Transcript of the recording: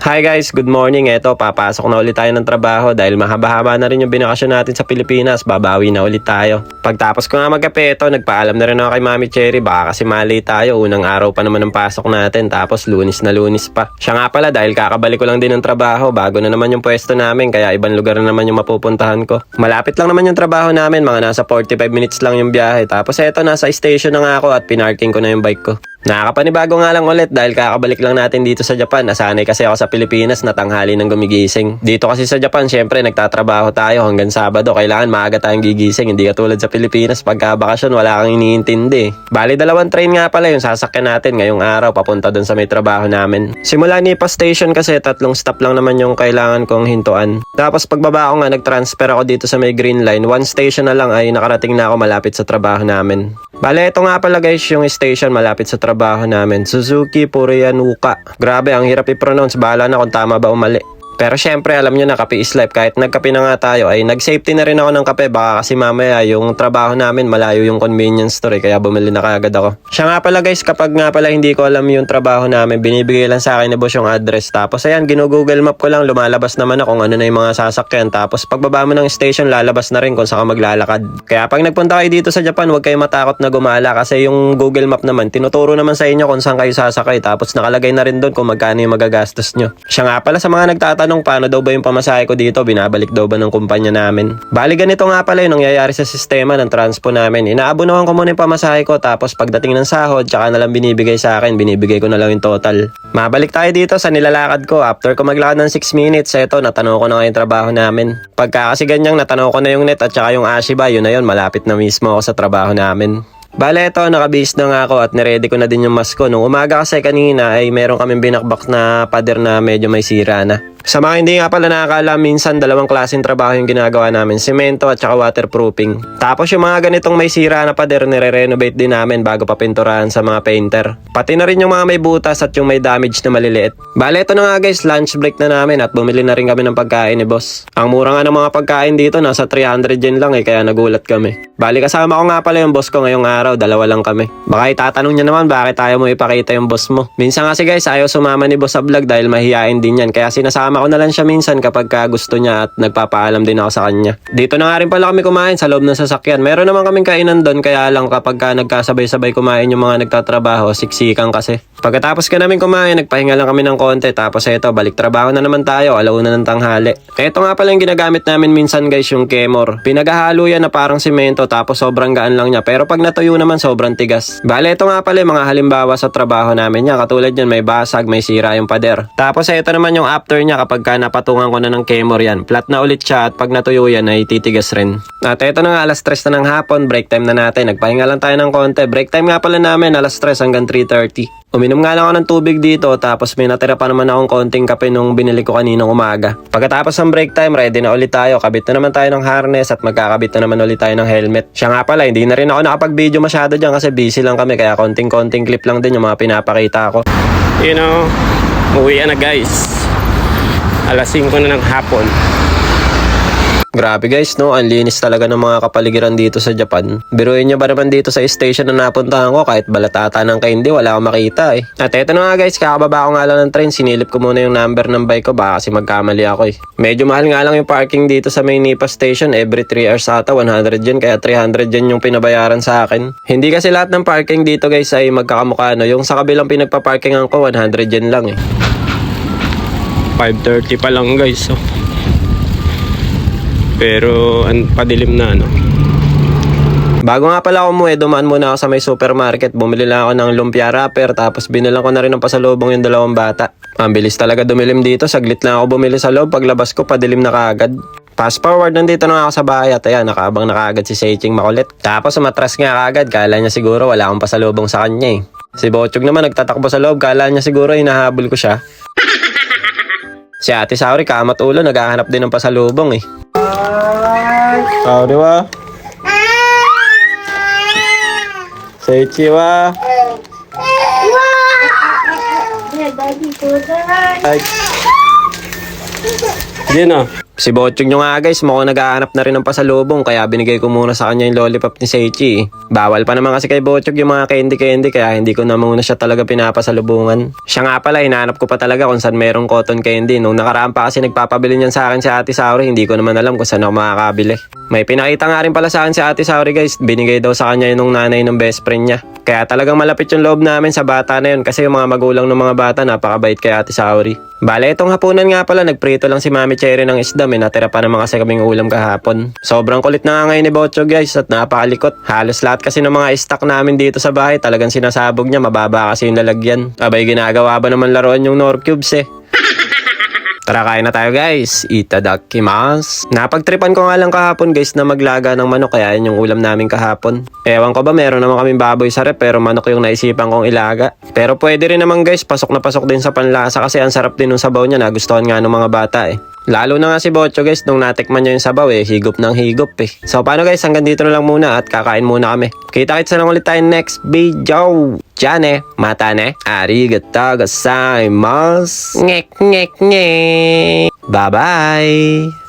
Hi guys, good morning. Eto, papasok na ulit tayo ng trabaho dahil mahaba-haba na rin yung binakasyon natin sa Pilipinas. Babawi na ulit tayo. Pagtapos ko nga magkape, eto, nagpaalam na rin ako kay Mami Cherry. Baka kasi mali tayo. Unang araw pa naman ng pasok natin. Tapos lunis na lunis pa. Siya nga pala dahil kakabalik ko lang din ng trabaho. Bago na naman yung pwesto namin. Kaya ibang lugar na naman yung mapupuntahan ko. Malapit lang naman yung trabaho namin. Mga nasa 45 minutes lang yung biyahe. Tapos eto, nasa station na nga ako at pinarking ko na yung bike ko. Nakakapanibago nga lang ulit dahil kakabalik lang natin dito sa Japan. Nasanay kasi ako sa Pilipinas na tanghali ng gumigising. Dito kasi sa Japan, syempre nagtatrabaho tayo hanggang Sabado. Kailangan maaga tayong gigising. Hindi katulad sa Pilipinas, pagka bakasyon wala kang iniintindi. Bali, 2 train nga pala yung sasakyan natin ngayong araw papunta dun sa may trabaho namin. Simula Nipa Station kasi 3 stop lang naman yung kailangan kong hintuan. Tapos pagbaba ko nga, nag-transfer ako dito sa may Green Line. 1 station na lang ay nakarating na ako malapit sa trabaho namin. Bale, ito nga pala guys yung station malapit sa trabaho namin. Suzuki Purianuka. Grabe, ang hirap i-pronounce. Bahala na kung tama ba o mali. Pero syempre, alam nyo na, kape is life. Kahit nagkape na nga tayo, ay nag-safety na rin ako ng kape. Baka kasi mamaya yung trabaho namin, malayo yung convenience store. Kaya bumili na kaagad ako. Siya nga pala guys, kapag nga pala hindi ko alam yung trabaho namin, binibigay lang sa akin ni boss yung address. Tapos ayan, gino-google map ko lang, lumalabas naman ako kung ano na yung mga sasakyan. Tapos pagbaba mo ng station, lalabas na rin kung saan ka maglalakad. Kaya pag nagpunta kayo dito sa Japan, huwag kayo matakot na gumala. Kasi yung Google Map naman, tinuturo naman sa inyo kung saan kayo sasakay. Tapos nakalagay na rin doon kung magkano yung magagastos nyo. Siya nga pala sa mga nagtatanong paano daw ba yung pamasahe ko dito, binabalik daw ba ng kumpanya namin. Bali, ganito nga pala yung nangyayari sa sistema ng transpo namin. Inaabunuhan ko muna yung pamasahe ko, tapos pagdating ng sahod, tsaka na lang binibigay sa akin, binibigay ko na lang yung total. Mabalik tayo dito sa nilalakad ko. After ko maglakad ng 6 minutes, eto, natanong ko na nga yung trabaho namin. Pagka kasi ganyang natanong ko na yung net at tsaka yung Ashiba, yun na yun, malapit na mismo ako sa trabaho namin. Bale, ito, nakabihis na nga ako at niready ko na din yung mask ko. Nung umaga kasi kanina ay meron kaming binakbak na pader na medyo may sira na. Sa mga hindi nga pala nakakala, minsan 2 klaseng trabaho yung ginagawa namin, semento at saka waterproofing. Tapos yung mga ganitong may sira na pader, nire-renovate din namin bago papinturahan sa mga painter. Pati na rin yung mga may butas at yung may damage na maliliit. Bale, ito na nga guys, lunch break na namin at bumili na rin kami ng pagkain ni boss. Ang mura nga ng mga pagkain dito, nasa 300 yen lang kaya nagulat kami. Bale, kasama ko nga pala yung boss ko ngayong araw, 2 lang kami. Baka itatanong niya naman bakit ayaw mo ipakita yung boss mo. Minsan kasi guys, ayaw sumama ni boss sa vlog dahil mahihain din yan, kaya sinasama ko na lang siya minsan kapag gusto niya at nagpapaalam din ako sa kanya. Dito na nga rin pala kami kumain sa loob ng sasakyan. Meron naman kaming kainan doon, kaya lang kapag nagkasabay-sabay kumain yung mga nagtatrabaho, siksikan kasi. Pagkatapos ka namin kumain, nagpahinga lang kami ng konti, tapos eto, balik trabaho na naman tayo, 1:00 ng tanghali. Eto nga pala yung ginagamit namin minsan guys, yung Kemor. Pinaghahalo yan na parang simento, tapos sobrang gaan lang niya, pero pag natuyo naman sobrang tigas. Bale, ito nga pala yung mga halimbawa sa trabaho namin niya. Katulad yan, may basag, may sira yung pader. Tapos eto naman yung after niya kapag napatungan ko na ng Kemor yan. Flat na ulit siya at pag natuyo yan ay titigas rin. At eto na nga, 3:00 na ng hapon, break time na natin. Nagpahinga lang tayo ng konti. Break time nga pala namin, 3:00 hanggang 3:30. Uminom nga lang ako ng tubig dito, tapos may natira pa naman akong konting kape nung binili ko kaninang umaga. Pagkatapos ng break time, ready na ulit tayo. Kabit na naman tayo ng harness at magkakabit na naman ulit tayo ng helmet. Siya nga pala, hindi na rin ako nakapag-video masyado dyan kasi busy lang kami, kaya konting-konting clip lang din yung mga pinapakita ko. You know, uwi na guys. 5:00 na ng hapon. Grabe guys, no? Ang linis talaga ng mga kapaligiran dito sa Japan. Biruin nyo ba naman dito sa station na napuntahan ko, kahit balatata ng candy, wala akong makita eh. At eto na nga guys, kakababa ko nga lang ng train, sinilip ko muna yung number ng bike ko, baka kasi magkamali ako eh. Medyo mahal nga lang yung parking dito sa may Nipa Station, every 3 hours ata, 100 yen, kaya 300 yen yung pinabayaran sa akin. Hindi kasi lahat ng parking dito guys ay magkakamukha, no? Yung sa kabilang pinagpaparkingan ko, 100 yen lang eh. 5:30 pa lang guys, oh. Pero padilim na, no? Bago nga pala ako umuwi, dumaan muna ako sa may supermarket. Bumili lang ako ng lumpia wrapper, tapos binilang ko na rin ng pasalubong yung 2 bata. Ang bilis talaga dumilim dito, saglit lang ako bumili sa loob. Paglabas ko, padilim na kaagad. Fast forward, nandito na ako sa bahay at ayan, nakaabang na kaagad si Seiching makulit. Tapos umatras nga kaagad, kala niya siguro wala akong pasalubong sa kanya eh. Si Bochog naman nagtatakbo sa loob, kala niya siguro hinahabol ko siya. Si Ate Saori, kamat ulo, naghahanap din ng pasalubong eh. Saori wa? Seichi wa? Ay. Diyan ah. Si Botchog nyo nga guys, mukhang naghahanap na rin ng pasalubong kaya binigay ko muna sa kanya yung lollipop ni Seichi. Bawal pa naman kasi kay Botchog yung mga candy kaya hindi ko na muna siya talaga pinapasalubungan. Siya nga pala, hinahanap ko pa talaga kung saan merong cotton candy. Nung nakaraan pa kasi nagpapabili niyan sa akin si Ate Saori, hindi ko naman alam kung saan ako makakabili. May pinakita nga rin pala sa akin si Ate Saori guys, binigay daw sa kanya yung nanay ng best friend niya. Kaya talagang malapit yung loob namin sa bata na yun kasi yung mga magulang ng mga bata napakabait kay Ate Saori. Bale, itong hapunan nga pala, nagprito lang si Mami Cherry ng isda, may natira pa naman kasi kaming ulam kahapon. Sobrang kulit na nga ngayon ni Botchog guys at napakalikot. Halos lahat kasi ng mga stock namin dito sa bahay talagang sinasabog niya, mababa kasi yung lalagyan. Abay, ginagawa ba naman laruan yung Nor Cubes eh. Tara, kain na tayo guys. Itadakimasu. Napagtripan ko nga lang kahapon guys na maglaga ng manok kaya yun yung ulam namin kahapon. Ewan ko ba meron naman kaming baboy sa rep pero manok yung naisipan kong ilaga. Pero pwede rin naman guys, pasok na pasok din sa panlasa kasi ang sarap din ng sabaw niya, nagustuhan nga ng mga bata eh. Lalo na nga si Botcho guys, nung natikman niya yung sabaw eh, higop ng higop eh. So paano guys, hanggang dito na lang muna at kakain muna kami. Kita-kits na lang ulit tayo next video. Diyan eh, mata ne, arigatou gozaimasu. Ngek ngek ngek. Bye bye.